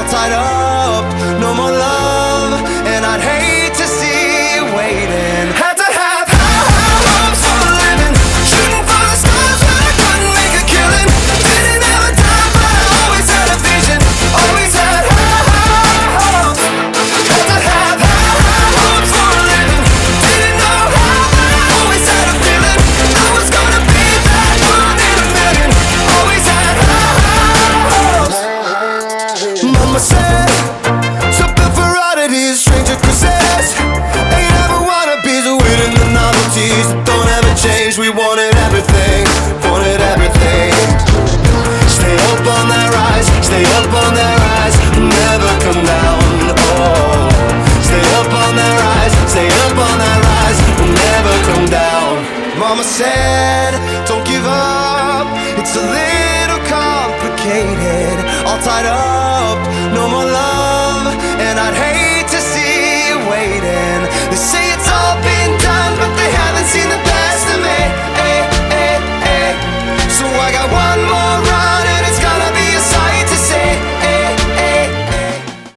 tied up, no more love, and I'd hate to see you waiting. Had to have high hopes for a living, shooting for the stars but I couldn't make a killing. Didn't have a dime but I always had a vision, always had high hopes. Had to have high hopes for a living, didn't know how but I always had a feeling I was gonna be that one in a million. Always had high hopes. Mama said, something for oddities, stranger kisses. Ain't ever wannabes, waiting the novelties that don't ever change. We wanted everything, wanted everything. Stay up on that rise, stay up on that rise, never come down. Oh, stay up on that rise, stay up on that rise, never come down. Mama said, don't give up, it's a little complicated. All tied up, no more love, and I'd hate to see you waiting. They say it's all been done, but they haven't seen the best of me. So I got one